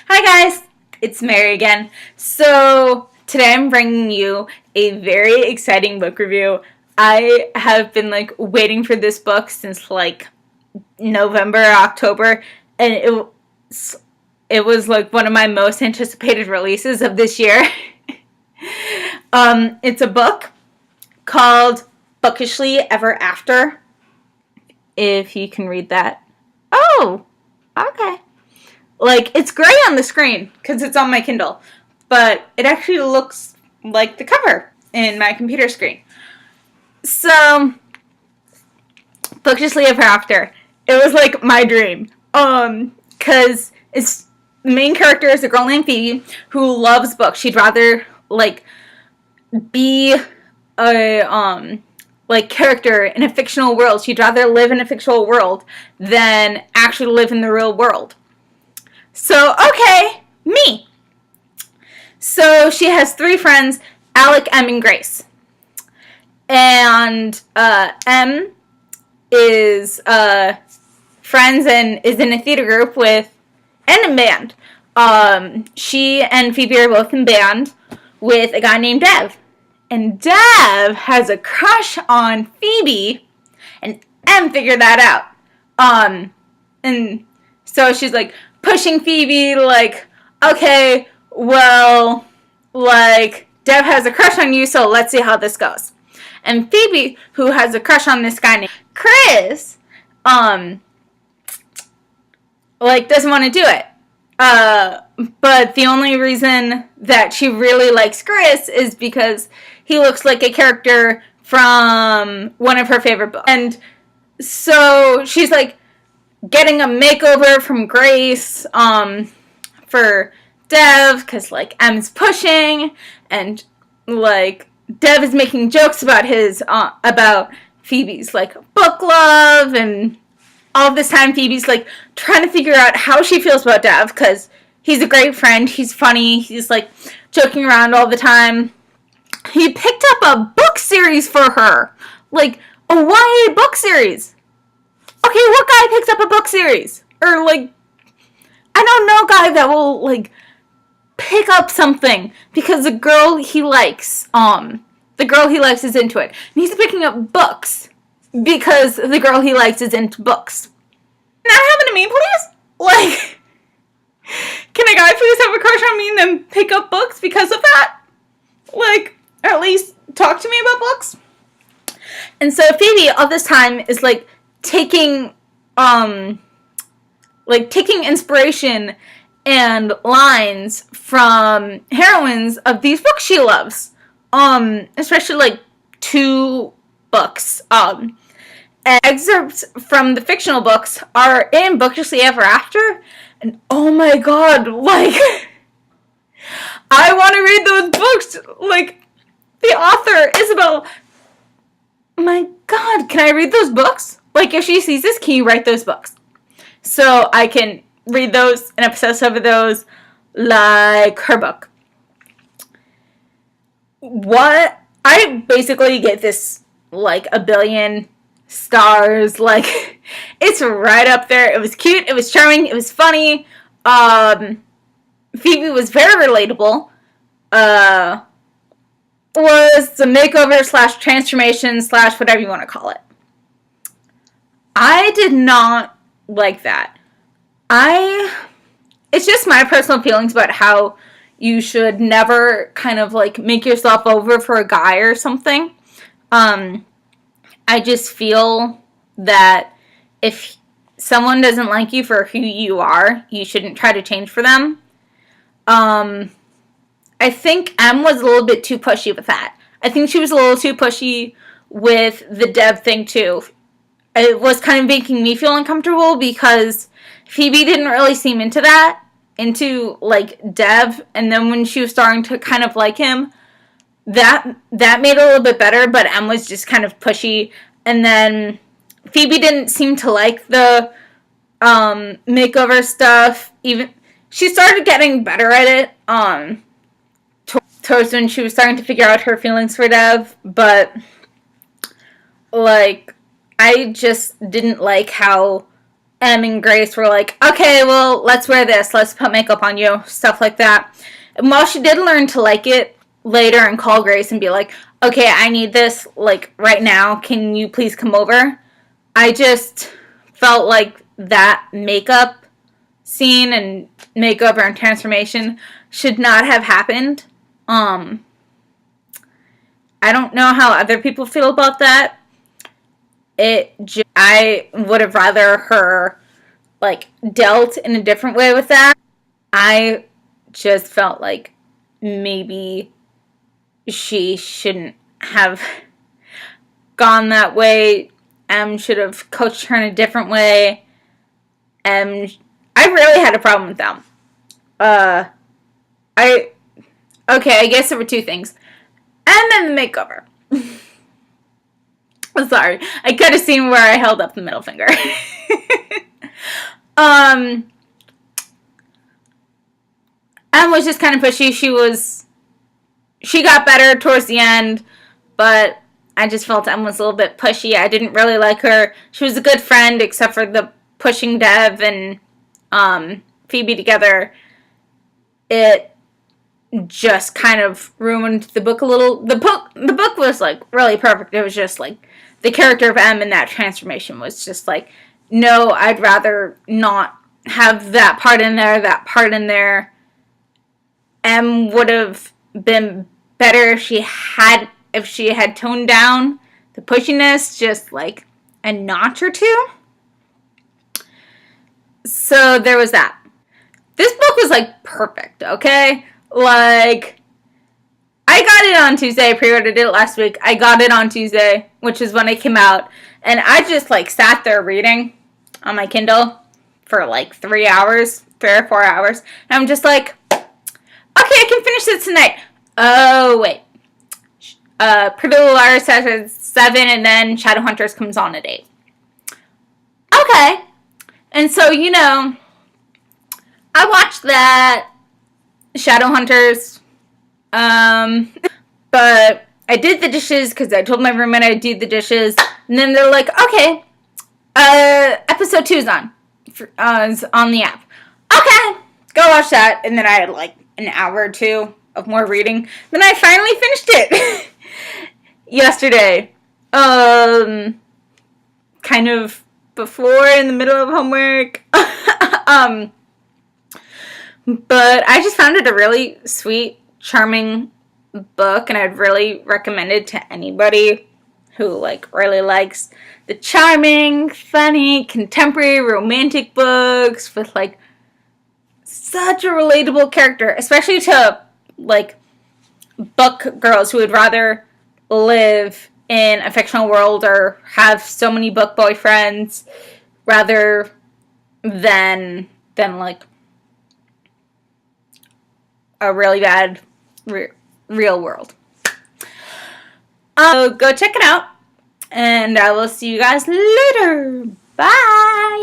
Hi guys, it's Mary again. So today I'm bringing you a very exciting book review. I have been waiting for this book since November or October, and it was one of my most anticipated releases of this year. It's a book called Bookishly Ever After. If you can read that. Oh, okay. It's gray on the screen because it's on my Kindle, but it actually looks like the cover in my computer screen. So, Bookishly Ever After. It was my dream. Because it's the main character is a girl named Phoebe who loves books. She'd rather be a character in a fictional world. She'd rather live in a fictional world than actually live in the real world. So, okay, me. So she has three friends, Alec, Em, and Grace. And Em is friends and is in a theater group and a band. She and Phoebe are both in band with a guy named Dev. And Dev has a crush on Phoebe, and Em figured that out. And so she's pushing Phoebe, okay, well, Dev has a crush on you, so let's see how this goes. And Phoebe, who has a crush on this guy named Chris, doesn't want to do it. But the only reason that she really likes Chris is because he looks like a character from one of her favorite books. And so she's getting a makeover from Grace for Dev because Em's pushing, and Dev is making jokes about his about Phoebe's book love, and all this time Phoebe's trying to figure out how she feels about Dev because he's a great friend, he's funny, he's joking around all the time. He picked up a book series for her, a YA book series. Okay, what guy picks up a book series? Or, I don't know a guy that will, pick up something because the girl he likes is into it. And he's picking up books because the girl he likes is into books. Not happen to me, please? Can a guy please have a crush on me and then pick up books because of that? Or at least talk to me about books? And so Phoebe all this time is, taking inspiration and lines from heroines of these books she loves. Especially two books. And excerpts from the fictional books are in Bookishly Ever After, and oh my god, I want to read those books. The author, Isabel, my god, can I read those books? If she sees this, can you write those books? So I can read those and obsess over those like her book. What? I basically get this, a billion stars. It's right up there. It was cute, it was charming, it was funny. Phoebe was very relatable. Was the makeover / transformation / whatever you want to call it. I did not like that. It's just my personal feelings about how you should never kind of make yourself over for a guy or something. I just feel that if someone doesn't like you for who you are, you shouldn't try to change for them. I think Em was a little bit too pushy with that. I think she was a little too pushy with the Dev thing too. It was kind of making me feel uncomfortable because Phoebe didn't really seem into Dev, and then when she was starting to kind of like him, that made it a little bit better, but Em was just kind of pushy, and then Phoebe didn't seem to like the makeover stuff. Even she started getting better at it towards when she was starting to figure out her feelings for Dev, but I just didn't like how Em and Grace were like, okay, well, let's wear this. Let's put makeup on you. Stuff like that. And while she did learn to like it later and call Grace and be like, okay, I need this, like, right now. Can you please come over? I just felt like that makeup scene and makeover and transformation should not have happened. I don't know how other people feel about that. I would have rather her, like, dealt in a different way with that. I just felt like maybe she shouldn't have gone that way. Em should have coached her in a different way. I really had a problem with them. I guess there were two things. And then the makeover. I'm sorry. I could have seen where I held up the middle finger. Em was just kind of pushy. She got better towards the end, but I just felt Em was a little bit pushy. I didn't really like her. She was a good friend, except for the pushing Dev and Phoebe together. It just kind of ruined the book a little. The book was, like, really perfect. It was just, like, the character of Em and that transformation was just like, no, I'd rather not have that part in there. Em would have been better if she had toned down the pushiness just, like, a notch or two. So there was that. This book was, like, perfect, okay? Like, I got it on Tuesday. I pre-ordered it last week. I got it on Tuesday, which is when it came out. And I just, like, sat there reading on my Kindle for, like, 3 or 4 hours. And I'm just like, okay, I can finish it tonight. Oh, wait. Pretty Little Liars starts at 7, and then Shadowhunters comes on at 8. Okay. And so, I watched that Shadowhunters. But I did the dishes because I told my roommate I'd do the dishes. And then they're like, okay, episode 2 is on the app. Okay, go watch that. And then I had, like, an hour or two of more reading. Then I finally finished it yesterday. Kind of before, in the middle of homework. But I just found it a really sweet, charming book, and I'd really recommend it to anybody who, like, really likes the charming, funny, contemporary, romantic books with, like, such a relatable character, especially to, like, book girls who would rather live in a fictional world or have so many book boyfriends rather than like, a really bad real world. So go check it out, and I will see you guys later. Bye!